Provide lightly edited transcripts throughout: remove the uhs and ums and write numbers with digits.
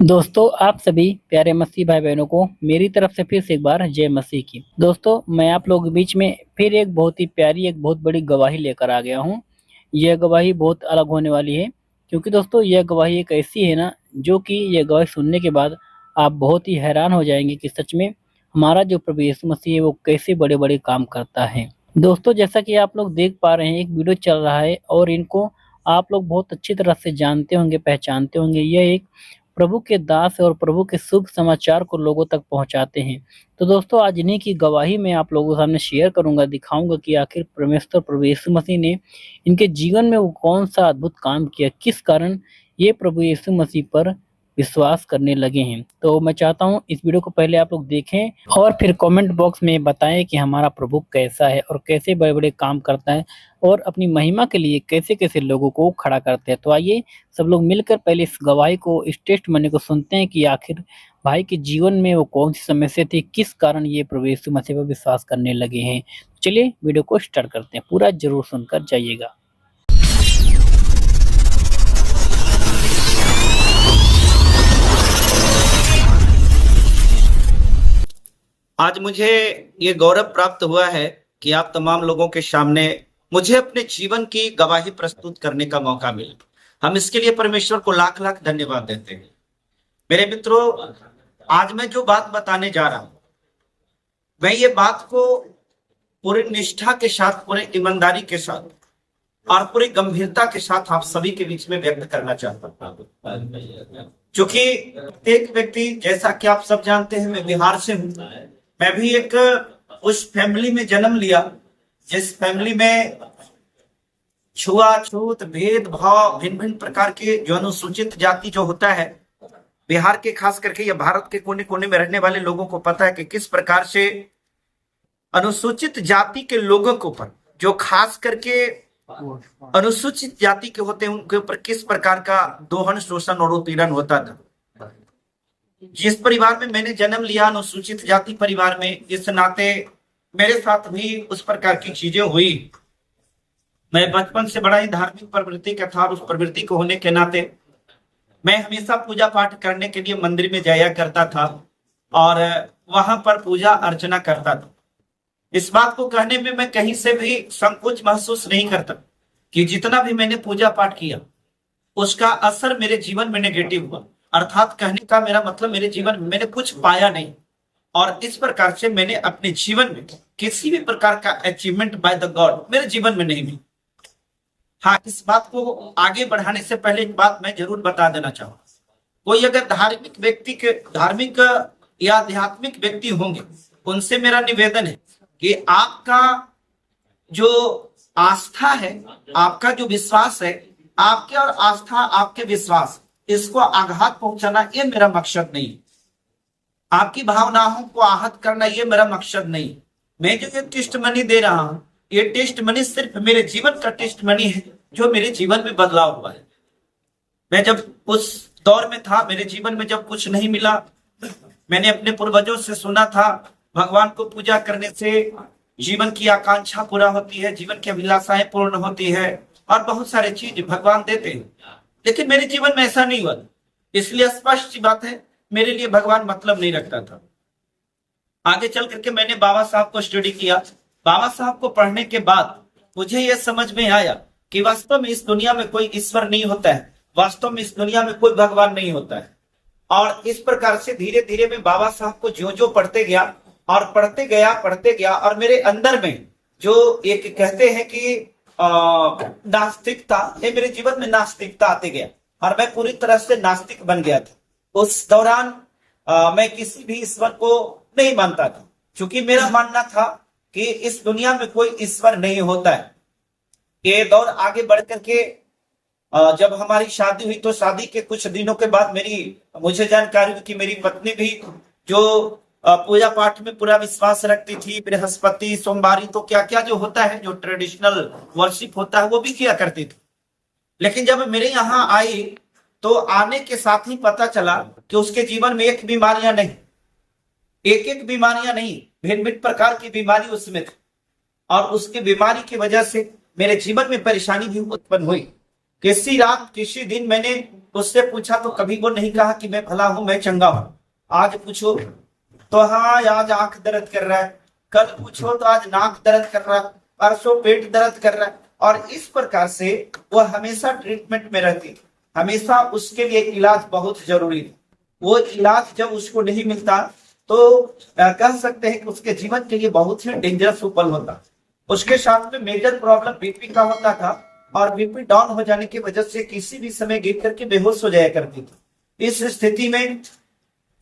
दोस्तों आप सभी प्यारे मसीह भाई बहनों को मेरी तरफ से फिर से एक बार जय मसीह की। दोस्तों मैं आप लोगों के बीच में फिर एक बहुत ही प्यारी एक बहुत बड़ी गवाही लेकर आ गया हूँ। यह गवाही बहुत अलग होने वाली है क्योंकि दोस्तों यह गवाही एक ऐसी है ना जो कि यह गवाही सुनने के बाद आप बहुत ही हैरान हो जाएंगे कि सच में हमारा जो प्रभु यीशु मसीह है वो कैसे बड़े-बड़े काम करता है। दोस्तों जैसा कि आप लोग देख पा रहे हैं एक वीडियो चल रहा है और इनको आप लोग बहुत अच्छी तरह से जानते होंगे, पहचानते होंगे। यह एक प्रभु के दास है और प्रभु के शुभ समाचार को लोगों तक पहुँचाते हैं। तो दोस्तों आज इन्हीं की गवाही मैं आप लोगों के सामने शेयर करूँगा, दिखाऊँगा कि आखिर परमेश्वर प्रभु यीशु मसीह ने इनके जीवन में वो कौन-सा अद्भुत काम किया, किस कारण ये प्रभु यीशु मसीह पर विश्वास करने लगे हैं। तो मैं चाहता हूँ इस वीडियो को पहले आप लोग देखें और फिर कमेंट बॉक्स में बताएँ कि हमारा प्रभु कैसा है और कैसे बड़े-बड़े काम करता है और अपनी महिमा के लिए कैसे-कैसे लोगों को खड़ा करते हैं। तो आइए सब लोग मिलकर पहले इस गवाही को, इस टेस्टिमनी को सुनते हैं कि आखिर भाई के जीवन में वो कौन-सी समस्या थी, किस कारण ये प्रभु यीशु मसीह पर विश्वास करने लगे हैं। चलिए वीडियो को स्टार्ट करते हैं, पूरा ज़रूर सुनकर जाइएगा। आज मुझे ये गौरव प्राप्त हुआ है कि आप तमाम लोगों के सामने मुझे अपने जीवन की गवाही प्रस्तुत करने का मौका मिला। हम इसके लिए परमेश्वर को लाख लाख धन्यवाद देते हैं। मेरे मित्रों, आज मैं जो बात बताने जा रहा हूं, मैं ये बात को पूरी निष्ठा के साथ, पूरे ईमानदारी के साथ और पूरी गंभीरता के साथ आप सभी के बीच में व्यक्त करना चाहता हूं। क्योंकि एक व्यक्ति, जैसा कि आप सब जानते हैं, मैं बिहार से हूं। मैं भी एक उस फैमिली में जन्म लिया जिस फैमिली में छुआछूत, भेदभाव, भिन्न भिन्न प्रकार के जो अनुसूचित जाति जो होता है, बिहार के खास करके या भारत के कोने कोने में रहने वाले लोगों को पता है कि किस प्रकार से अनुसूचित जाति के लोगों के ऊपर, जो खास करके अनुसूचित जाति के होते हैं, उनके ऊपर किस प्रकार का दोहन, शोषण और उत्पीड़न होता था। जिस परिवार में मैंने जन्म लिया, अनुसूचित जाति परिवार में, इस नाते मेरे साथ भी उस प्रकार की चीजें हुई। मैं बचपन से बड़ा ही धार्मिक प्रवृत्ति का था। उस प्रवृत्ति को होने के नाते मैं हमेशा पूजा पाठ करने के लिए मंदिर में जाया करता था और वहां पर पूजा अर्चना करता था। इस बात को कहने में मैं कहीं से भी संकोच महसूस नहीं करता कि जितना भी मैंने पूजा पाठ किया उसका असर मेरे जीवन में नेगेटिव हुआ। अर्थात कहने का मेरा मतलब, मेरे जीवन में मैंने कुछ पाया नहीं और इस प्रकार से मैंने अपने जीवन में किसी भी प्रकार का अचीवमेंट बाय द गॉड मेरे जीवन में नहीं मिली। हाँ, इस बात को आगे बढ़ाने से पहले एक बात मैं जरूर बता देना चाहूंगा। कोई अगर धार्मिक या आध्यात्मिक व्यक्ति होंगे, उनसे मेरा निवेदन है कि आपका जो आस्था है, आपका जो विश्वास है, आपके और आस्था, आपके विश्वास, इसको आघात पहुंचाना ये मेरा मकसद नहीं। आपकी भावनाओं को आहत करना ये मेरा मकसद नहीं। मैं जो ये टेस्टमनी दे रहा हूं, ये टेस्टमनी सिर्फ मेरे जीवन का टेस्टमनी है जो मेरे जीवन में बदलाव हुआ है। मैं जब उस दौर में था, मेरे जीवन में जब कुछ नहीं मिला, मैंने अपने पूर्वजों से सुना था भगवान को पूजा करने से जीवन की आकांक्षा पूरा होती है, जीवन की अभिलाषाएं पूर्ण होती है और बहुत सारे चीज भगवान देते हैं। लेकिन मेरे जीवन में ऐसा नहीं हुआ, इसलिए स्पष्ट सी बात है, मेरे लिए भगवान मतलब नहीं रखता था। आगे चल करके मैंने बाबा साहब को स्टडी किया। बाबा साहब को पढ़ने के बाद मुझे यह समझ में आया कि वास्तव में इस दुनिया में कोई ईश्वर नहीं होता है, वास्तव में इस दुनिया में कोई भगवान नहीं होता है। और इस प्रकार से धीरे धीरे मैं बाबा साहब को ज्यो ज्यो पढ़ते गया और पढ़ते गया और मेरे अंदर में जो एक कहते हैं कि नास्तिकता, ये मेरे जीवन में नास्तिकता आते गया और मैं पूरी तरह से नास्तिक बन गया था। उस दौरान मैं किसी भी ईश्वर को नहीं मानता था, क्योंकि मेरा मानना था कि इस दुनिया में कोई ईश्वर नहीं होता है। ये दौर आगे बढ़ करके जब हमारी शादी हुई तो शादी के कुछ दिनों के बाद मुझे जानकारी हुई कि मेरी पत्नी भी जो पूजा पाठ में पूरा विश्वास रखती थी, बृहस्पति, सोमवारी, तो क्या क्या जो होता है, जो ट्रेडिशनल वर्शिप होता है, वो भी किया करती थी। लेकिन जब मेरे यहाँ आई तो आने के साथ ही पता चला कि उसके जीवन में एक बीमारियां नहीं, एक बीमारियां नहीं, भिन्न भिन्न प्रकार की बीमारी उसमें थी और उसकी बीमारी की वजह से मेरे जीवन में परेशानी भी उत्पन्न हुई। किसी रात किसी दिन मैंने उससे पूछा तो कभी वो नहीं कहा कि मैं भला हूं, मैं चंगा हूं। आज पूछो तो हाँ आज आंख दर्द कर रहा है, कल पूछो तो आज नाक दर्द कर रहा है, परसों पेट दर्द कर रहा है। और इस प्रकार से वो हमेशा ट्रीटमेंट में रहती, हमेशा उसके लिए इलाज बहुत जरूरी है। वो इलाज जब उसको नहीं मिलता तो कह सकते हैं कि उसके जीवन के लिए बहुत ही डेंजरस पल होता। उसके साथ में मेजर प्रॉब्लम बीपी का होता था और बीपी डाउन हो जाने की वजह से किसी भी समय गिर करके बेहोश हो जाया करती थी। इस स्थिति में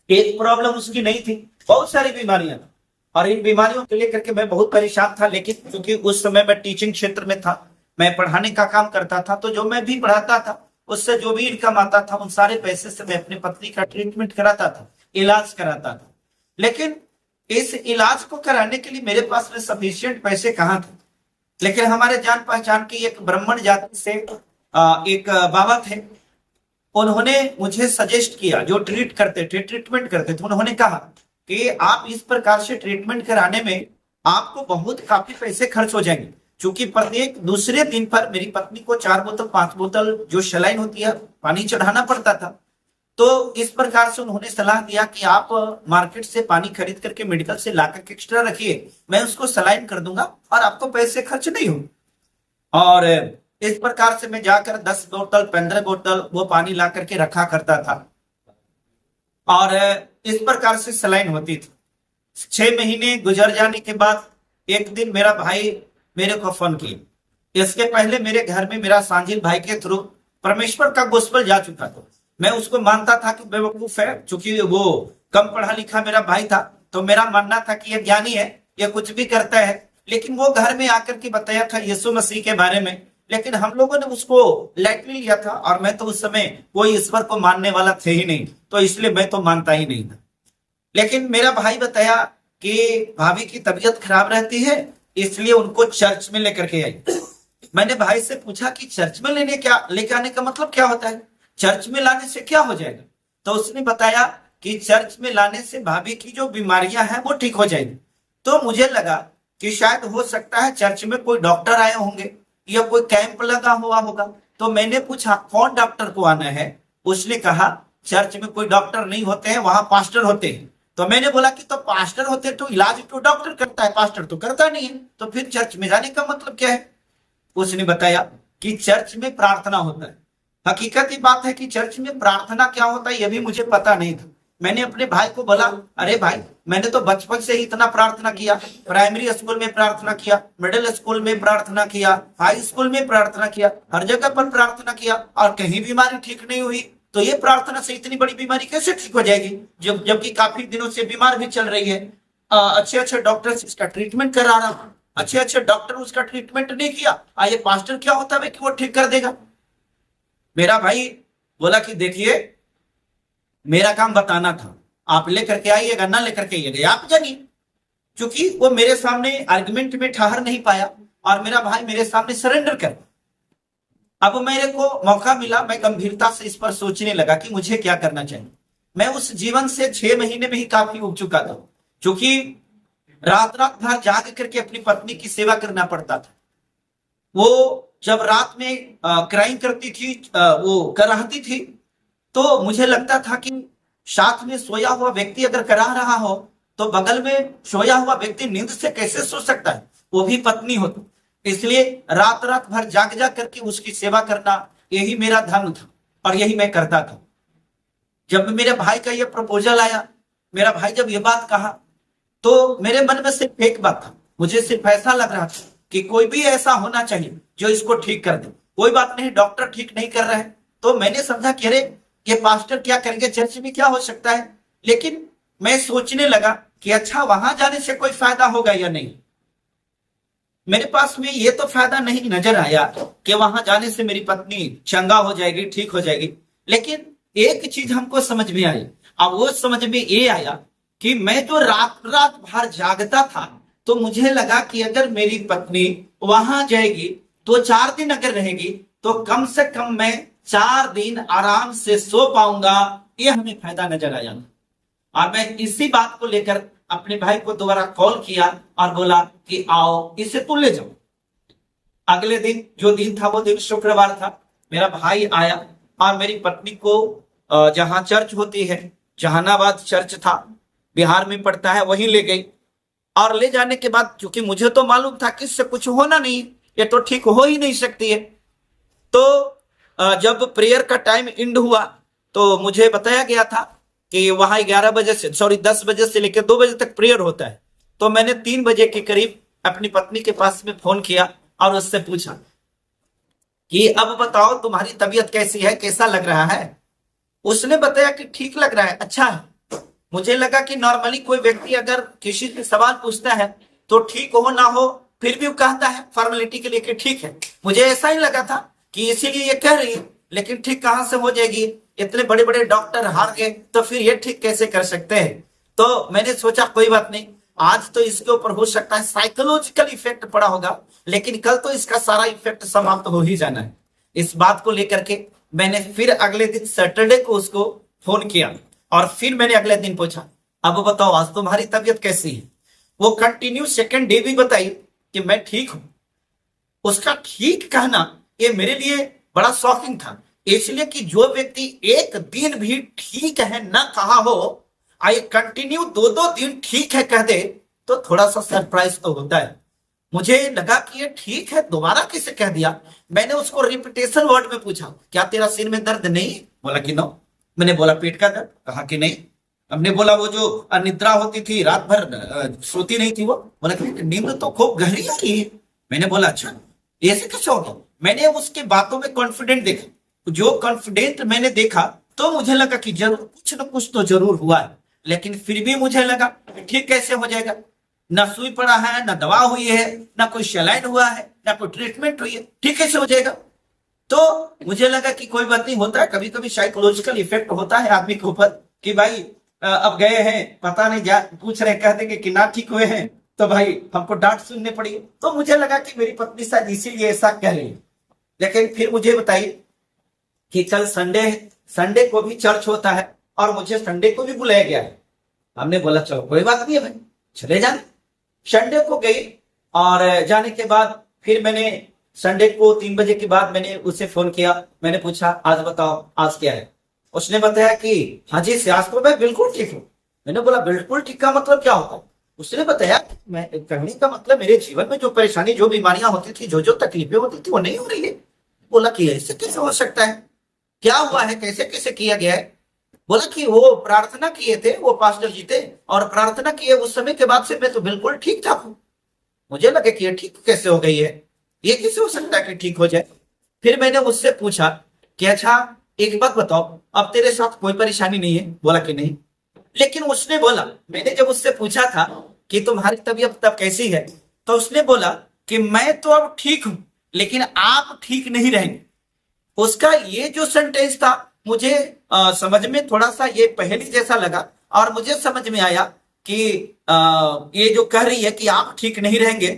एक प्रॉब्लम उसकी नहीं थी, बहुत सारी बीमारियां थी और इन बीमारियों को लेकर के मैं बहुत परेशान था। लेकिन क्योंकि उस समय मैं टीचिंग क्षेत्र में था, मैं पढ़ाने का काम करता था, तो जो मैं भी पढ़ाता था उससे जो भी इनकम आता था उन सारे पैसे से मैं अपनी पत्नी का ट्रीटमेंट कराता था, इलाज कराता था। लेकिन इस इलाज को कराने के लिए मेरे पास में सफिशिएंट पैसे कहाँ थे। लेकिन हमारे जान पहचान की एक ब्राह्मण जाति से एक बाबा थे, उन्होंने मुझे सजेस्ट किया, जो ट्रीटमेंट करते थे, उन्होंने कहा कि आप इस प्रकार से ट्रीटमेंट कराने में आपको बहुत काफी पैसे खर्च हो जाएंगे। क्योंकि प्रत्येक दूसरे दिन पर मेरी पत्नी को 4 बोतल 5 बोतल जो सलाइन होती है पानी चढ़ाना पड़ता था। तो इस प्रकार से उन्होंने सलाह दिया कि आप मार्केट से पानी खरीद करके मेडिकल से ला करके एक्स्ट्रा रखिए, मैं उसको सलाइन कर दूंगा और आपको पैसे खर्च नहीं हो। और इस प्रकार से मैं जाकर 10 बोतल 15 बोतल वो पानी ला करके रखा करता था और इस प्रकार से सलाइन होती थी। 6 महीने गुजर जाने के बाद एक दिन मेरा भाई मेरे को फोन किया। इसके पहले मेरे घर में मेरा सांझिल भाई के थ्रू परमेश्वर का गोस्पेल जा चुका था। मैं उसको मानता था कि बेवकूफ है, चूंकि वो कम पढ़ा लिखा मेरा भाई था, तो मेरा मानना था कि ये ज्ञानी है, ये कुछ भी करता है। लेकिन वो घर में आकर के बताया था यीशु मसीह के बारे में, लेकिन हम लोगों ने उसको लाइटली लिया था और मैं तो उस समय कोई ईश्वर को मानने वाला थे ही नहीं, तो इसलिए मैं तो मानता ही नहीं था। लेकिन मेरा भाई बताया कि भाभी की तबीयत खराब रहती है, इसलिए उनको चर्च में लेकर के आई। मैंने भाई से पूछा कि चर्च में लेके आने का मतलब क्या होता है, चर्च में लाने से क्या हो जाएगा। तो उसने बताया कि चर्च में लाने से भाभी की जो बीमारियां हैं वो ठीक हो जाएगी। तो मुझे लगा कि शायद हो सकता है चर्च में कोई डॉक्टर आए होंगे या कोई कैंप लगा हुआ होगा। तो मैंने पूछा कौन डॉक्टर को आना है। उसने कहा चर्च में कोई डॉक्टर नहीं होते हैं, वहां पास्टर होते हैं। तो मैंने बोला कि तो पास्टर होते तो इलाज तो डॉक्टर करता है, पास्टर तो करता नहीं है, तो फिर चर्च में जाने का मतलब क्या है। उसने बताया कि चर्च में प्रार्थना होता है। हकीकत ये बात है कि चर्च में प्रार्थना क्या होता है यह भी मुझे पता नहीं था। मैंने अपने भाई को बोला, अरे भाई मैंने तो बचपन से ही इतना प्रार्थना किया, प्राइमरी स्कूल में प्रार्थना किया, मिडिल स्कूल में प्रार्थना किया, हाई स्कूल में प्रार्थना किया, हर जगह पर प्रार्थना किया और कहीं बीमारी ठीक नहीं हुई। तो ये प्रार्थना से इतनी बड़ी बीमारी कैसे ठीक हो जाएगी, जबकि काफी दिनों से बीमार भी चल रही है। अच्छे अच्छे डॉक्टर इसका ट्रीटमेंट करा रहा हूं, अच्छे अच्छे डॉक्टर उसका ट्रीटमेंट नहीं किया, ये पास्टर क्या होता है कि वो ठीक कर देगा। मेरा भाई बोला कि देखिए मेरा काम बताना था, आप लेकर के आइएगा ना लेकर के आइएगा आप जानिए। क्योंकि वो मेरे सामने आर्गुमेंट में ठहर नहीं पाया और मेरा भाई मेरे सामने सरेंडर कर। अब मेरे को मौका मिला, मैं गंभीरता से इस पर सोचने लगा कि मुझे क्या करना चाहिए। मैं उस जीवन से 6 महीने में ही काफी उब चुका था, क्योंकि रात रात भर जाग करके अपनी पत्नी की सेवा करना पड़ता था। वो जब रात में क्राइम करती थी, वो कराहती थी, तो मुझे लगता था कि साथ में सोया हुआ व्यक्ति अगर करा रहा हो तो बगल में सोया हुआ व्यक्ति नींद से कैसे सो सकता है, वो भी पत्नी हो। तो इसलिए रात रात भर जाग जा करके उसकी सेवा करना यही मेरा धर्म था और यही मैं करता था। जब मेरे भाई का ये प्रपोजल आया, मेरा भाई जब ये बात कहा, तो मेरे मन में सिर्फ एक बात था, मुझे सिर्फ ऐसा लग रहा था कि कोई भी ऐसा होना चाहिए जो इसको ठीक कर दे। कोई बात नहीं, डॉक्टर ठीक नहीं कर रहे हैं, तो मैंने समझा कि अरे ये पास्टर क्या करेंगे, चर्च में क्या हो सकता है। लेकिन मैं सोचने लगा कि अच्छा वहां जाने से कोई फायदा होगा या नहीं। मेरे पास में ये तो फायदा नहीं नजर आया कि वहां जाने से मेरी पत्नी चंगा हो जाएगी, ठीक हो जाएगी। लेकिन एक चीज हमको समझ में आई, अब वो समझ में ये आया कि मैं जो रात रात भर जागता था, तो मुझे लगा कि अगर मेरी पत्नी वहां जाएगी तो 4 दिन अगर रहेगी तो कम से कम मैं 4 दिन आराम से सो पाऊंगा। ये हमें फायदा नजर आया और मैं इसी बात को लेकर अपने भाई को दोबारा कॉल किया और बोला कि आओ इसे तू ले जाओ। अगले दिन जो दिन था वो दिन शुक्रवार था। मेरा भाई आया और मेरी पत्नी को जहाँ चर्च होती है, जहानाबाद चर्च था, बिहार में पड़ता है, वहीं ले गई। और ले जाने के बाद क्योंकि मुझे तो मालूम था कि इससे कुछ होना नहीं, ये तो ठीक हो ही नहीं सकती है। तो जब प्रेयर का टाइम एंड हुआ तो मुझे बताया गया था कि वहां 10 बजे से लेकर 2 बजे तक प्रेयर होता है। तो मैंने 3 बजे के करीब अपनी पत्नी के पास में फोन किया और उससे पूछा कि अब बताओ तुम्हारी तबीयत कैसी है, कैसा लग रहा है। उसने बताया कि ठीक लग रहा है, अच्छा है। मुझे लगा कि नॉर्मली कोई व्यक्ति अगर किसी से सवाल पूछता है तो ठीक हो ना हो फिर भी वो कहता है फॉर्मेलिटी के लिए कि ठीक है। मुझे ऐसा ही लगा था कि इसीलिए ये कह रही है, लेकिन ठीक कहां से हो जाएगी, इतने बड़े बड़े डॉक्टर हार गए तो फिर ये ठीक कैसे कर सकते हैं। तो मैंने सोचा कोई बात नहीं, आज तो इसके ऊपर हो सकता है साइकोलॉजिकल इफेक्ट पड़ा होगा, लेकिन कल तो इसका सारा इफेक्ट समाप्त हो ही जाना है। इस बात को लेकर के मैंने फिर अगले दिन सैटरडे को उसको फोन किया और फिर मैंने अगले दिन पूछा अब बताओ आज तुम्हारी तबीयत कैसी है। वो कंटिन्यू सेकंड डे भी बताई कि मैं ठीक हूं। उसका ठीक कहना ये मेरे लिए बड़ा शॉकिंग था, इसलिए कि जो व्यक्ति एक दिन भी ठीक है ना कहा हो, आई कंटिन्यू 2-2 दिन ठीक है कह दे, तो थोड़ा सा सरप्राइज तो होता है। मुझे लगा कि ये ठीक है दोबारा कैसे कह दिया। मैंने उसको रिपीटेशन वर्ड में पूछा क्या तेरा सिर में दर्द नहीं है, बोला कि नो। मैंने बोला पेट का दर्द, कहा कि नहीं। हमने बोला वो जो अनिद्रा होती थी रात भर सोती नहीं थी, वो बोला कि नींद तो खूब गहरी आ रही है। मैंने बोला अच्छा ऐसे कैसे हो गया। मैंने उसके बातों में कॉन्फिडेंट देखा, जो कॉन्फिडेंट मैंने देखा तो मुझे लगा कि जरूर कुछ ना कुछ तो जरूर हुआ है, लेकिन फिर भी मुझे लगा ठीक कैसे हो जाएगा। ना सुई पड़ा है, ना दवा हुई है, ना कोई सलाइन हुआ है, ना कोई ट्रीटमेंट हुई है, ठीक कैसे हो जाएगा। तो मुझे लगा कि कोई बात नहीं, होता है कभी कभी साइकोलॉजिकल इफेक्ट होता है आदमी के ऊपर कि भाई अब गए हैं पता नहीं जा पूछ रहे कह देंगे कि ना ठीक हुए हैं तो भाई हमको डांट सुनने पड़ी। तो मुझे लगा कि मेरी पत्नी शायद इसीलिए ऐसा कह रही है। लेकिन फिर मुझे बताइए कि कल संडे है, संडे को भी चर्च होता है और मुझे संडे को भी बुलाया गया है। हमने बोला चलो कोई बात नहीं है भाई चले जाने। संडे को गई और जाने के बाद फिर मैंने संडे को 3 बजे के बाद मैंने उसे फोन किया। मैंने पूछा आज बताओ आज क्या है। उसने बताया कि हाँ जी आज तो मैं बिल्कुल ठीक हूँ। मैंने बोला बिल्कुल ठीक का मतलब क्या होता है। उसने बताया मैं कहने का मतलब मेरे जीवन में जो परेशानी जो बीमारियां होती थी जो जो तकलीफें होती थी वो नहीं हो रही है। बोला कि ऐसे कैसे हो सकता है, क्या हुआ है, कैसे कैसे किया गया है। बोला कि वो प्रार्थना किए थे वो पास्टर जी थे और प्रार्थना किए उस समय के बाद से मैं तो बिल्कुल ठीक ठाक हूँ। मुझे लगे कि ये ठीक कैसे हो गई है, ये कैसे हो सकता है कि ठीक हो जाए। फिर मैंने उससे पूछा कि अच्छा एक बात बताओ अब तेरे साथ कोई परेशानी नहीं है। बोला कि नहीं। लेकिन उसने बोला मैंने जब उससे पूछा था कि तुम्हारी तबीयत तब कैसी है तो उसने बोला कि मैं तो अब ठीक हूं लेकिन आप ठीक नहीं रहेंगे। उसका ये जो सेंटेंस था मुझे समझ में थोड़ा सा ये पहेली जैसा लगा और मुझे समझ में आया कि ये जो कह रही है कि आप ठीक नहीं रहेंगे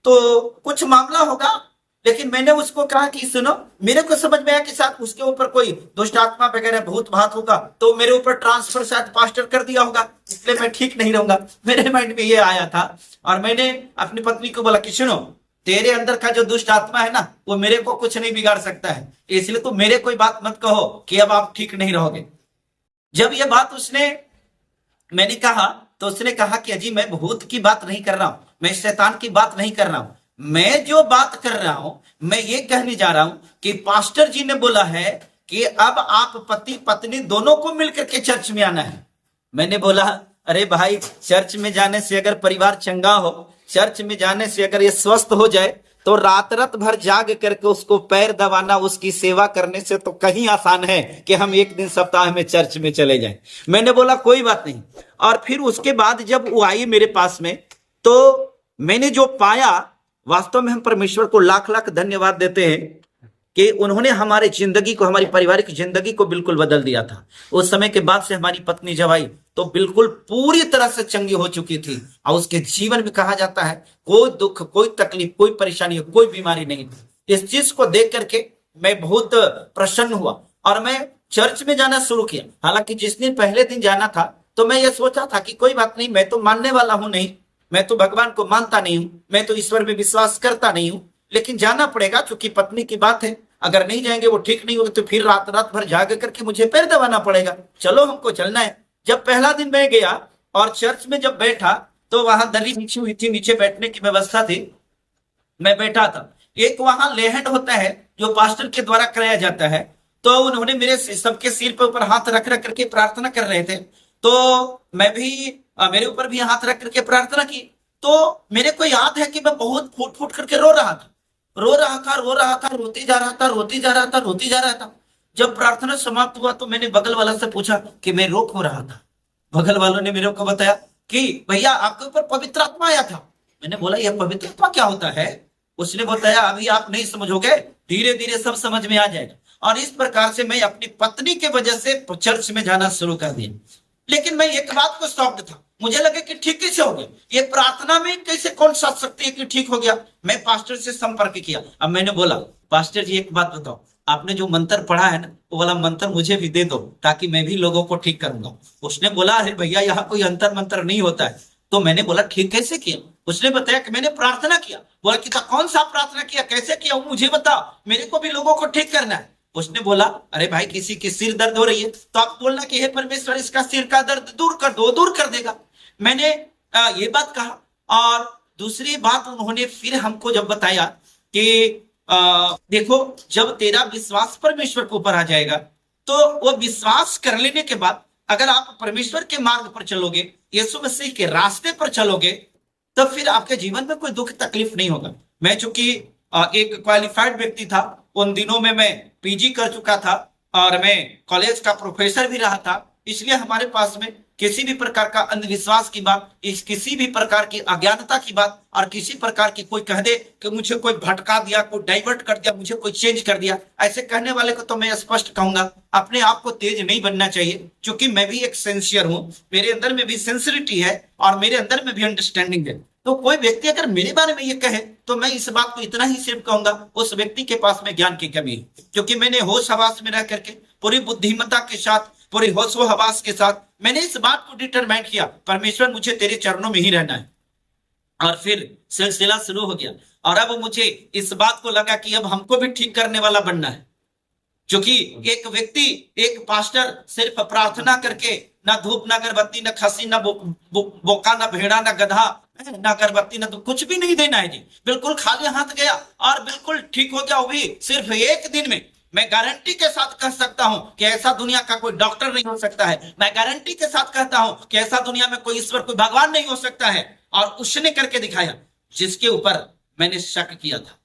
तो कुछ मामला होगा। लेकिन मैंने उसको कहा कि सुनो मेरे को समझ में आया कि शायद उसके ऊपर कोई दुष्ट आत्मा वगैरह भूत भात होगा तो मेरे ऊपर ट्रांसफर शायद पास्टर कर दिया होगा इसलिए मैं ठीक नहीं रहूंगा। मेरे माइंड में ये आया था और मैंने अपनी पत्नी को बोला कि सुनो तेरे अंदर का जो दुष्ट आत्मा है ना वो मेरे को कुछ नहीं बिगाड़ सकता है, इसलिए तो मेरे कोई बात मत कहो कि अब आप ठीक नहीं रहोगे। जब ये बात मैंने कहा तो उसने कहा कि अजी मैं भूत की बात नहीं कर रहा हूं, मैं शैतान की बात नहीं कर रहा हूं, मैं जो बात कर रहा हूं मैं ये कहने जा रहा हूं कि पास्टर जी ने बोला है कि अब आप पति पत्नी दोनों को मिलकर के चर्च में आना है। मैंने बोला अरे भाई चर्च में जाने से अगर परिवार चंगा हो, चर्च में जाने से अगर ये स्वस्थ हो जाए तो रात रात भर जाग करके उसको पैर दबाना उसकी सेवा करने से तो कहीं आसान है कि हम एक दिन सप्ताह में चर्च में चले जाएं। मैंने बोला कोई बात नहीं। और फिर उसके बाद जब वो आई मेरे पास में तो मैंने जो पाया वास्तव में हम परमेश्वर को लाख लाख धन्यवाद देते हैं कि उन्होंने हमारे जिंदगी को हमारी पारिवारिक जिंदगी को बिल्कुल बदल दिया था। उस समय के बाद से हमारी पत्नी जब आई तो बिल्कुल पूरी तरह से चंगी हो चुकी थी और उसके जीवन में कहा जाता है कोई दुख कोई तकलीफ कोई परेशानी कोई बीमारी नहीं थी। इस चीज को देख करके मैं बहुत प्रसन्न हुआ और मैं चर्च में जाना शुरू किया। हालांकि जिस दिन पहले दिन जाना था तो मैं ये सोचा था कि कोई बात नहीं मैं तो मानने वाला हूं नहीं, मैं तो भगवान को मानता नहीं हूं, मैं तो ईश्वर में विश्वास करता नहीं हूं, लेकिन जाना पड़ेगा क्योंकि पत्नी की बात है अगर नहीं जाएंगे, वो ठीक नहीं होगा, तो फिर रात रात भर जाग करके मुझे पैर दबाना पड़ेगा। चलो हमको चलना है। जब पहला दिन मैं गया और चर्च में जब बैठा तो वहां दरी बिछी हुई थी, नीचे बैठने की व्यवस्था थी, मैं बैठा था। एक वहां लेहट होता है जो पास्टर के द्वारा कराया जाता है, तो उन्होंने मेरे सबके सिर पे ऊपर हाथ रख रख करके प्रार्थना कर रहे थे, तो मैं भी मेरे ऊपर भी हाथ रख करके प्रार्थना की। तो मेरे को याद है कि मैं बहुत फूट फूट करके रो रहा था, रो रहा था, रो रहा था, रोते जा रहा था, रोते जा रहा था, रोते जा रहा था। जब प्रार्थना समाप्त हुआ तो मैंने बगल वाला से पूछा कि मैं रो क्यों रहा था। बगल वालों ने मेरे को बताया कि भैया आपके ऊपर पवित्र आत्मा आया था। मैंने बोला यह पवित्र आत्मा क्या होता है? उसने बताया अभी आप नहीं समझोगे, धीरे धीरे सब समझ में आ जाएगा। और इस प्रकार से मैं अपनी पत्नी के वजह से चर्च में जाना शुरू कर दिया। लेकिन मैं एक बात को शॉक्ड था, मुझे लगे कि ठीक कैसे हो गया, ये प्रार्थना में कैसे कौन साथ सकती है कि ठीक हो गया। मैं पास्टर से संपर्क किया। अब मैंने बोला पास्टर जी एक बात बताओ, आपने जो मंत्र पढ़ा है ना वो वाला मंत्र मुझे भी दे दो ताकि मैं भी लोगों को ठीक करूंगा। उसने बोला अरे भैया यहाँ कोई अंतर मंत्र नहीं होता है। तो मैंने बोला ठीक कैसे किया? उसने बताया कि मैंने प्रार्थना किया। बोला कि कौन सा प्रार्थना किया, कैसे किया, वो मुझे बताओ, मेरे को भी लोगों को ठीक करना है। उसने बोला अरे भाई किसी की सिर दर्द हो रही है तो आप बोलना कि हे परमेश्वर इसका सिर का दर्द दूर कर दो, दूर कर देगा। मैंने ये बात कहा। और दूसरी बात उन्होंने फिर हमको जब बताया कि देखो जब तेरा विश्वास परमेश्वर के ऊपर आ जाएगा तो वो विश्वास कर लेने के बाद अगर आप परमेश्वर के मार्ग पर चलोगे, यीशु मसीह के रास्ते पर चलोगे, तो फिर आपके जीवन में कोई दुख तकलीफ नहीं होगा। मैं चूंकि एक क्वालिफाइड व्यक्ति था, उन दिनों में मैं पीजी कर चुका था और मैं कॉलेज का प्रोफेसर भी रहा था, इसलिए हमारे पास में किसी भी प्रकार का अंधविश्वास की बात, इस किसी भी प्रकार की अज्ञानता की बात और किसी प्रकार की कोई कह दे कि मुझे कोई भटका दिया, कोई डाइवर्ट कर दिया, मुझे कोई चेंज कर दिया, ऐसे कहने वाले को तो मैं स्पष्ट कहूंगा अपने आप को तेज नहीं बनना चाहिए, क्योंकि मैं भी एक सेंसियर हूं, मेरे अंदर में भी सेंसिटिविटी है और मेरे अंदर में भी अंडरस्टैंडिंग है। तो कोई व्यक्ति अगर मेरे बारे में ये कहे तो मैं इस बात को इतना ही सिर्फ कहूंगा उस व्यक्ति के पास में ज्ञान की कमी है, क्योंकि मैंने होश हवास में रह करके पूरी बुद्धिमत्ता के साथ, पूरी होशो हवास के साथ मैंने इस बात को डिटरमाइन किया परमेश्वर मुझे तेरे चरणों में ही रहना है। और फिर सिलसिला शुरू हो गया और अब मुझे इस बात को लगा कि अब हमको भी ठीक करने वाला बनना है, क्योंकि एक व्यक्ति, एक पास्टर सिर्फ प्रार्थना करके ना धूप ना अगरबत्ती ना खसी ना बोका ना भेड़ा ना गधा ना अगरबत्ती ना तो कुछ भी नहीं देना है जी, बिल्कुल खाली हाथ गया और बिल्कुल ठीक हो गया, वो भी सिर्फ एक दिन में। मैं गारंटी के साथ कह सकता हूं कि ऐसा दुनिया का कोई डॉक्टर नहीं हो सकता है, मैं गारंटी के साथ कहता हूं कि ऐसा दुनिया में कोई ईश्वर, कोई भगवान नहीं हो सकता है। और उसने करके दिखाया जिसके ऊपर मैंने शक किया था,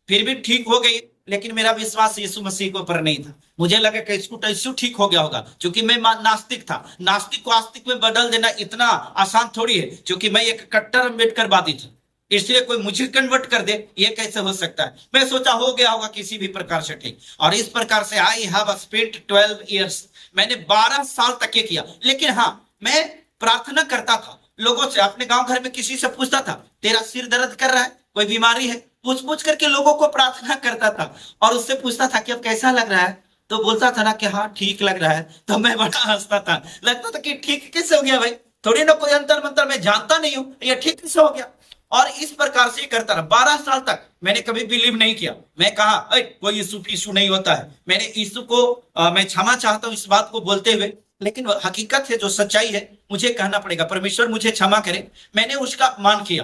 फिर भी ठीक हो गई, लेकिन मेरा विश्वास यीशु मसीह के ऊपर नहीं था। मुझे लगा कि इसको तो ठीक हो गया होगा, क्योंकि मैं नास्तिक था। नास्तिक को आस्तिक में बदल देना इतना आसान थोड़ी है, क्योंकि मैं एक कट्टर अम्बेडकरवादी था, इसलिए कोई मुझे कन्वर्ट कर दे ये कैसे हो सकता है। मैं सोचा हो गया होगा किसी भी प्रकार से ठीक, और इस प्रकार से आई हैव स्पेंट 12 इयर्स, मैंने 12 साल तक ये किया। लेकिन हाँ, मैं प्रार्थना करता था लोगों से, अपने गांव घर में किसी से पूछता था तेरा सिर दर्द कर रहा है, कोई बीमारी है, पूछ पूछ करके लोगों को प्रार्थना करता था और उससे पूछता था कि अब कैसा लग रहा है, तो बोलता था ना कि हाँ ठीक लग रहा है, तो मैं बड़ा हंसता था, लगता था कि ठीक कैसे हो गया भाई, थोड़ी ना कोई अंतर मंतर मैं जानता नहीं हूं, ये ठीक कैसे हो गया। और इस प्रकार से करता रहा 12 साल तक। मैंने कभी बिलीव नहीं किया, मैं कहा कोई यीशु नहीं होता है, मैंने यीशु को मैं क्षमा चाहता हूं इस बात को बोलते हुए, लेकिन हकीकत है जो सच्चाई है मुझे कहना पड़ेगा, परमेश्वर मुझे क्षमा करे, मैंने उसका अपमान किया।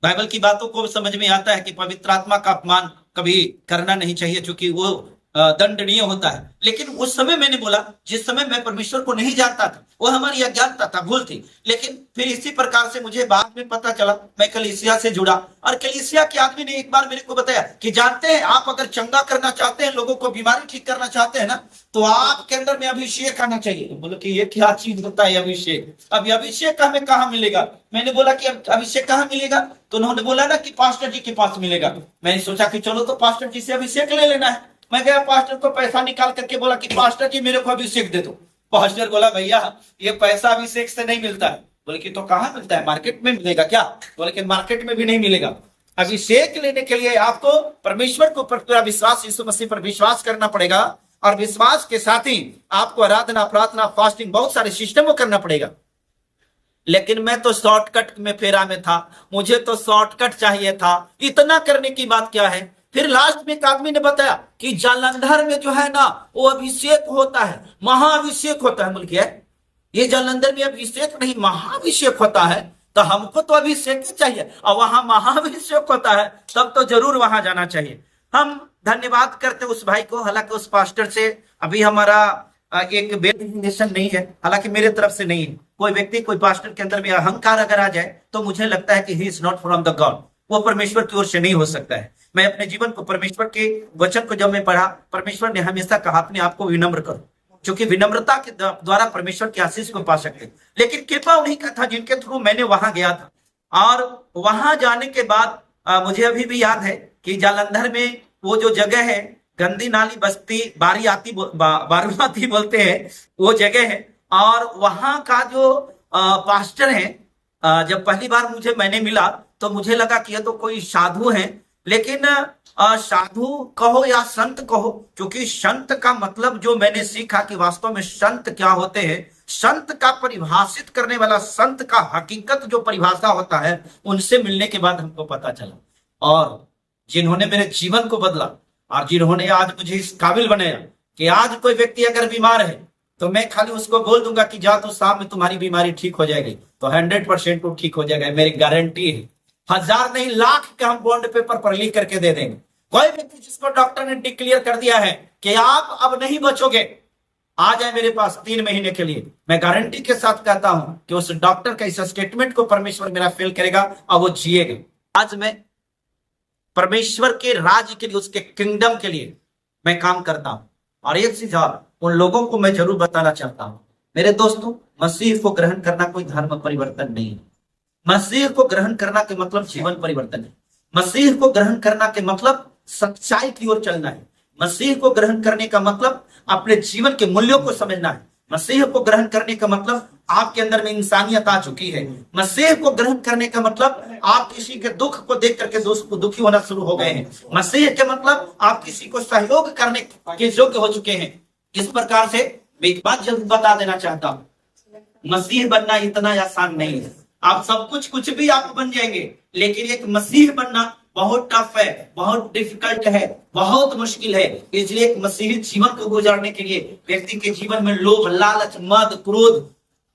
बाइबल की बातों को समझ में आता है कि पवित्र आत्मा का अपमान कभी करना नहीं चाहिए, क्योंकि वो दंडनीय होता है। लेकिन उस समय मैंने बोला, जिस समय मैं परमेश्वर को नहीं जानता था, वो हमारी अज्ञानता था, भूल थी। लेकिन फिर इसी प्रकार से मुझे बाद में पता चला, मैं कलीसिया से जुड़ा और कलीसिया के आदमी ने एक बार मेरे को बताया कि जानते हैं आप अगर चंगा करना चाहते हैं, लोगों को बीमारी ठीक करना चाहते हैं ना, तो आपके अंदर में अभिषेक आना चाहिए। तो बोलो कि ये क्या चीज होता है अभिषेक, अब अभिषेक हमें कहाँ मिलेगा। मैंने बोला कि अभिषेक कहाँ मिलेगा, तो उन्होंने बोला ना कि पास्टर जी के पास मिलेगा। मैंने सोचा कि चलो तो पास्टर जी से अभिषेक ले लेना है। मैं गया, पास्टर को पैसा निकाल करके बोला कि पास्टर जी मेरे को अभिषेक दे दो। पास्टर बोला भैया ये पैसा अभिषेक से नहीं मिलता है। बोले कि तो कहाँ मिलता है, मार्केट में मिलेगा क्या? बोले कि मार्केट में भी नहीं मिलेगा। अभिषेक लेने के लिए आपको परमेश्वर को पूरा विश्वास, यीशु मसीह पर विश्वास करना पड़ेगा, और विश्वास के साथ ही आपको आराधना, प्रार्थना, फास्टिंग, बहुत सारे सिस्टम को करना पड़ेगा। लेकिन मैं तो शॉर्टकट में फेरा में था, मुझे तो शॉर्टकट चाहिए था। इतना करने की बात क्या है फिर लास्ट में एक आदमी ने बताया कि जालंधर में जो है ना वो अभिषेक होता है, महाअभिषेक होता है। बोल के ये जालंधर में अभिषेक नहीं महाअभिषेक होता है, तो हमको तो अभिषेक ही चाहिए और वहां महाअभिषेक होता है, तब तो जरूर वहां जाना चाहिए। हम धन्यवाद करते उस भाई को। हालांकि उस पास्टर से अभी हमारा एक वेल रिलेशन नहीं है, हालांकि मेरे तरफ से नहीं है। कोई व्यक्ति कोई पास्टर के अंदर में अहंकार अगर आ जाए तो मुझे लगता है कि he is not from the God, वो परमेश्वर की ओर से नहीं हो सकता है। मैं अपने जीवन को परमेश्वर के वचन को जब मैं पढ़ा, परमेश्वर ने हमेशा कहा अपने आप को विनम्र करो, क्योंकि विनम्रता के द्वारा परमेश्वर की आशीष को पा सकते। लेकिन कृपा उन्हीं का था जिनके थ्रू मैंने वहां गया था। और वहां जाने के बाद मुझे अभी भी याद है कि जालंधर में वो जो जगह है, गंदी नाली बस्ती बारूआती बोलते हैं, वो जगह है। और वहां का जो पास्टर है, जब पहली बार मैंने मिला तो मुझे लगा कि ये तो कोई साधु है। लेकिन साधु कहो या संत कहो, क्योंकि संत का मतलब जो मैंने सीखा कि वास्तव में संत क्या होते हैं, संत का परिभाषित करने वाला, संत का हकीकत जो परिभाषा होता है, उनसे मिलने के बाद हमको पता चला। और जिन्होंने मेरे जीवन को बदला और जिन्होंने आज मुझे इस काबिल बनाया कि आज कोई व्यक्ति अगर बीमार है तो मैं खाली उसको बोल दूंगा कि जा तो शाम में तुम्हारी बीमारी ठीक हो जाएगी, तो 100% वो ठीक हो जाएगा, मेरी गारंटी है। 1000 नहीं लाख का हम बॉन्ड पेपर पर लिख करके दे देंगे। कोई व्यक्ति जिसको डॉक्टर ने डिक्लेयर कर दिया है कि आप अब नहीं बचोगे, आ जाए मेरे पास 3 महीने के लिए, मैं गारंटी के साथ कहता हूं कि उस डॉक्टर का इस स्टेटमेंट को परमेश्वर मेरा फेल करेगा और वो जिएगा। आज मैं परमेश्वर के राज्य के लिए, उसके किंगडम के लिए मैं काम करता हूं। और एक चीज और उन लोगों को मैं जरूर बताना चाहता हूं, मेरे दोस्तों, मसीह को ग्रहण करना कोई धर्म परिवर्तन नहीं है। मसीह को ग्रहण करना के मतलब जीवन परिवर्तन है। मसीह को ग्रहण करना के मतलब सच्चाई की ओर चलना है। मसीह को ग्रहण करने का मतलब अपने जीवन के मूल्यों को समझना है। मसीह को ग्रहण करने का मतलब आपके अंदर में इंसानियत आ चुकी है। मसीह को ग्रहण करने का मतलब आप किसी के दुख को देख करके दुखी होना शुरू हो गए हैं। मसीह के मतलब आप किसी को सहयोग करने के योग्य हो चुके हैं। इस प्रकार से मैं एक बात जल्द बता देना चाहता हूं, मसीह बनना इतना आसान नहीं है। आप सब कुछ भी आप बन जाएंगे, लेकिन एक मसीह बनना बहुत टफ है, बहुत डिफिकल्ट है, बहुत मुश्किल है। इसलिए एक मसीही जीवन को गुजारने के लिए व्यक्ति के जीवन में लोभ, लालच, मद, क्रोध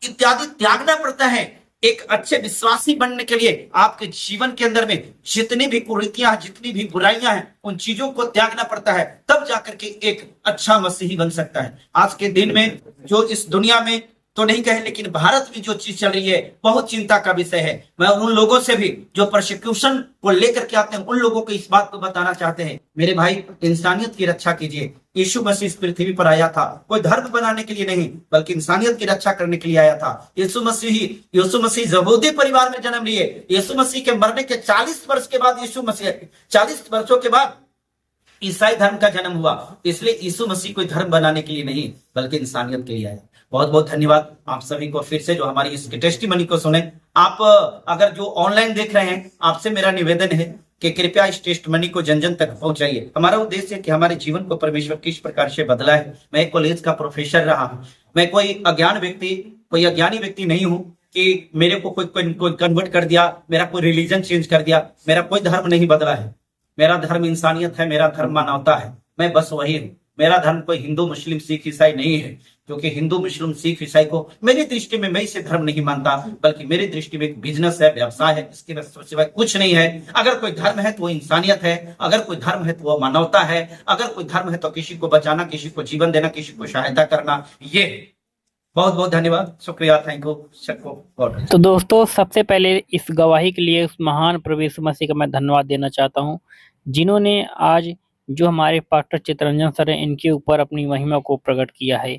इत्यादि त्यागना पड़ता है। एक अच्छे विश्वासी बनने के लिए आपके जीवन के अंदर में जितनी भी कुरीतियां, जितनी भी बुराइयां हैं, उन चीजों को त्यागना पड़ता है, तब जाकर के एक अच्छा मसीही बन सकता है। आज के दिन में जो इस दुनिया में तो नहीं कहे, लेकिन भारत में जो चीज चल रही है बहुत चिंता का विषय है। मैं उन लोगों से भी जो प्रोसिक्यूशन को लेकर के आते हैं, उन लोगों को इस बात को बताना चाहते हैं, मेरे भाई, इंसानियत की रक्षा कीजिए। यीशु मसीह इस पृथ्वी पर आया था कोई धर्म बनाने के लिए नहीं, बल्कि इंसानियत की रक्षा करने के लिए आया था। यीशु मसीह यहूदी परिवार में जन्म लिए। यीशु मसीह के मरने के 40 वर्ष के बाद, 40 वर्षों के बाद ईसाई धर्म का जन्म हुआ। इसलिए यीशु मसीह कोई धर्म बनाने के लिए नहीं, बल्कि इंसानियत के लिए आया। बहुत बहुत धन्यवाद आप सभी को फिर से जो हमारी इस टेस्टिमनी को सुने। आप अगर जो ऑनलाइन देख रहे हैं, आपसे मेरा निवेदन है कि कृपया इस टेस्टिमनी को जन जन तक पहुंचाइए। हमारा उद्देश्य है कि हमारे जीवन को परमेश्वर किस प्रकार से बदला है। मैं एक कॉलेज का प्रोफेसर रहा हूं, मैं कोई अज्ञानी व्यक्ति नहीं हूं कि मेरे को कोई कन्वर्ट कर दिया, मेरा कोई रिलीजन चेंज कर दिया। मेरा कोई धर्म नहीं बदला है। मेरा धर्म इंसानियत है, मेरा धर्म मानवता है। मैं बस वही हूं। मेरा धर्म कोई हिंदू, मुस्लिम, सिख, ईसाई नहीं है, क्योंकि हिंदू, मुस्लिम, सिख, ईसाई को मेरी दृष्टि में, मैं इसे धर्म नहीं मानता, बल्कि मेरी दृष्टि में एक बिजनेस है, व्यवसाय है। इसके सिवाय कुछ नहीं है। अगर कोई धर्म है तो वो इंसानियत है, अगर कोई धर्म है तो वो मानवता है, अगर कोई धर्म है तो किसी को बचाना, किसी को जीवन देना, किसी को सहायता करना। ये बहुत बहुत धन्यवाद, शुक्रिया, थैंक यू सबको। तो दोस्तों, सबसे पहले इस गवाही के लिए उस महान प्रभु यीशु मसीह का मैं धन्यवाद देना चाहता हूँ, जिन्होंने आज जो हमारे पास्टर चितरंजन सर हैं, इनके ऊपर अपनी महिमा को प्रकट किया है।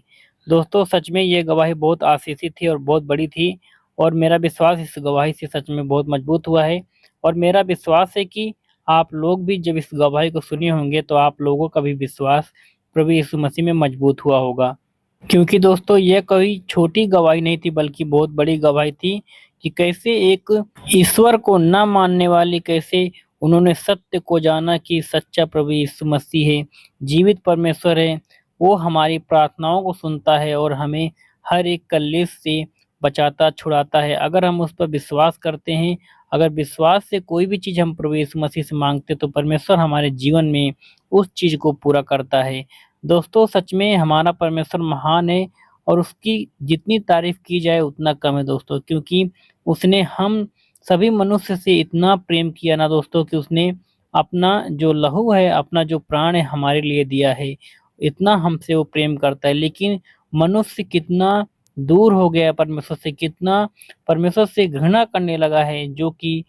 दोस्तों, सच में ये गवाही बहुत आशीषित थी और बहुत बड़ी थी, और मेरा विश्वास इस गवाही से सच में बहुत मजबूत हुआ है। और मेरा विश्वास है कि आप लोग भी जब इस गवाही को सुने होंगे तो आप लोगों का भी विश्वास प्रभु यीशु मसीह में मजबूत हुआ होगा। क्योंकि दोस्तों, यह कोई छोटी गवाही नहीं थी, बल्कि बहुत बड़ी गवाही थी कि कैसे एक ईश्वर को न मानने वाले, कैसे उन्होंने सत्य को जाना कि सच्चा प्रभु यीशु मसीह है, जीवित परमेश्वर है। वो हमारी प्रार्थनाओं को सुनता है और हमें हर एक कलेश से बचाता छुड़ाता है। अगर हम उस पर विश्वास करते हैं, अगर विश्वास से कोई भी चीज़ हम प्रभु यीशु मसीह से मांगते तो परमेश्वर हमारे जीवन में उस चीज़ को पूरा करता है। दोस्तों सच में हमारा परमेश्वर महान है और उसकी जितनी तारीफ़ की जाए उतना कम है दोस्तों, क्योंकि उसने हम सभी मनुष्य से इतना प्रेम किया ना दोस्तों कि उसने अपना जो लहू है, अपना जो प्राण है हमारे लिए दिया है। इतना हमसे वो प्रेम करता है, लेकिन मनुष्य कितना दूर हो गया है परमेश्वर से, कितना परमेश्वर से घृणा करने लगा है, जो कि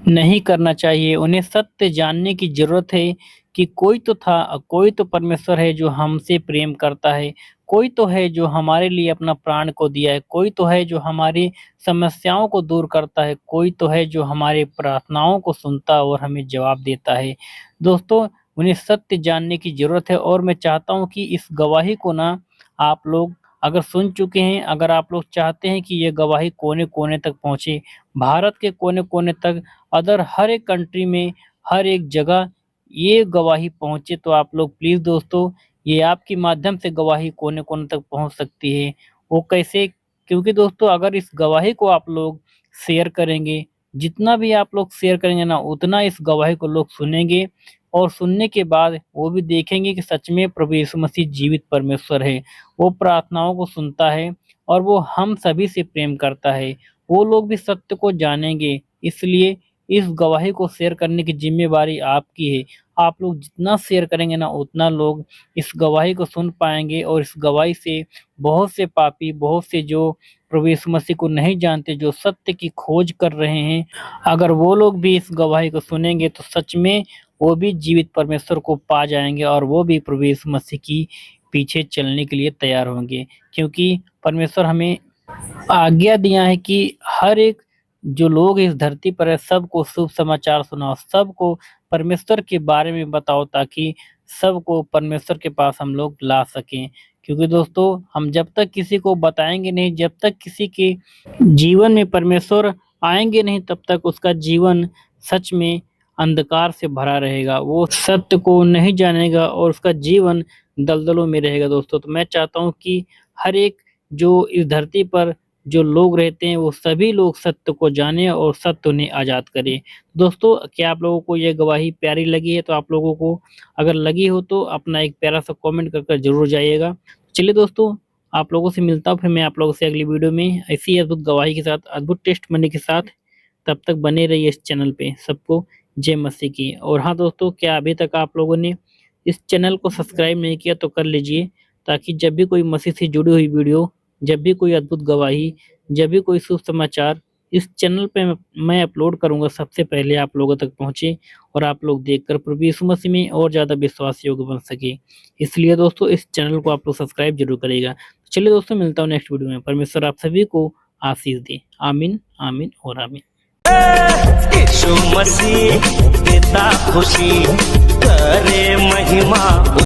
नहीं करना चाहिए। उन्हें सत्य जानने की ज़रूरत है कि कोई तो था, कोई तो परमेश्वर है जो हमसे प्रेम करता है, कोई तो है जो हमारे लिए अपना प्राण को दिया है, कोई तो है जो हमारी समस्याओं को दूर करता है, कोई तो है जो हमारी प्रार्थनाओं को सुनता और हमें जवाब देता है। दोस्तों उन्हें सत्य जानने की ज़रूरत है और मैं चाहता हूँ कि इस गवाही को ना आप लोग अगर सुन चुके हैं, अगर आप लोग चाहते हैं कि ये गवाही कोने-कोने तक पहुँचे, भारत के कोने-कोने तक, अदर हर एक कंट्री में, हर एक जगह ये गवाही पहुँचे, तो आप लोग प्लीज़ दोस्तों ये आपके माध्यम से गवाही कोने-कोने तक पहुँच सकती है। वो कैसे? क्योंकि दोस्तों अगर इस गवाही को आप लोग शेयर करेंगे, जितना भी आप लोग शेयर करेंगे ना, उतना इस गवाही को लोग सुनेंगे और सुनने के बाद वो भी देखेंगे कि सच में प्रभु यीशु मसीह जीवित परमेश्वर है। वो प्रार्थनाओं को सुनता है और वो हम सभी से प्रेम करता है। वो लोग भी सत्य को जानेंगे, इसलिए इस गवाही को शेयर करने की ज़िम्मेवारी आपकी है। आप लोग जितना शेयर करेंगे ना, उतना लोग इस गवाही को सुन पाएँगे और इस गवाही से बहुत से पापी, बहुत से जो प्रभु यीशु मसीह को नहीं जानते, जो सत्य की खोज कर रहे हैं, अगर वो लोग भी इस गवाही को सुनेंगे तो सच में वो भी जीवित परमेश्वर को पा जाएँगे और वो भी प्रभु यीशु मसीह की पीछे चलने के लिए तैयार होंगे। क्योंकि परमेश्वर हमें आज्ञा दिया है कि हर एक जो लोग इस धरती पर है सबको शुभ समाचार सुनाओ, सबको परमेश्वर के बारे में बताओ, ताकि सबको परमेश्वर के पास हम लोग ला सकें। क्योंकि दोस्तों हम जब तक किसी को बताएँगे नहीं, जब तक किसी के जीवन में परमेश्वर आएँगे नहीं, तब तक उसका जीवन सच में अंधकार से भरा रहेगा। वो सत्य को नहीं जानेगा और उसका जीवन दलदलों में रहेगा दोस्तों। तो मैं चाहता हूँ कि हर एक जो इस धरती पर जो लोग रहते हैं, वो सभी लोग सत्य को जानें और सत्य उन्हें आज़ाद करे। दोस्तों क्या आप लोगों को ये गवाही प्यारी लगी है? तो आप लोगों को अगर लगी हो तो अपना एक प्यारा-सा कमेंट कर ज़रूर जाइएगा। चलिए दोस्तों, आप लोगों से मिलता हूँ फिर मैं आप लोगों से अगली वीडियो में ऐसी ही अद्भुत गवाही के साथ, अद्भुत टेस्टमनी के साथ। तब तक बने रहिए इस चैनल पे। सबको जय मसीह की। और हाँ दोस्तों, क्या अभी तक आप लोगों ने इस चैनल को सब्सक्राइब नहीं किया तो कर लीजिए, ताकि जब भी कोई मसीह से जुड़ी हुई वीडियो, जब भी कोई अद्भुत गवाही, जब भी कोई शुभ समाचार इस चैनल पे मैं अपलोड करूँगा, सबसे पहले आप लोगों तक पहुँचे और आप लोग देखकर प्रभु यीशु मसीह में और ज़्यादा विश्वास योग्य बन सके। इसलिए दोस्तों इस चैनल को आप लोग सब्सक्राइब ज़रूर करिएगा। चलिए दोस्तों, मिलता हूँ नेक्स्ट वीडियो में। परमेश्वर आप सभी को आशीष दे। आमीन, आमीन और आमीन। यीशु मसीह देता खुशी, करे महिमा।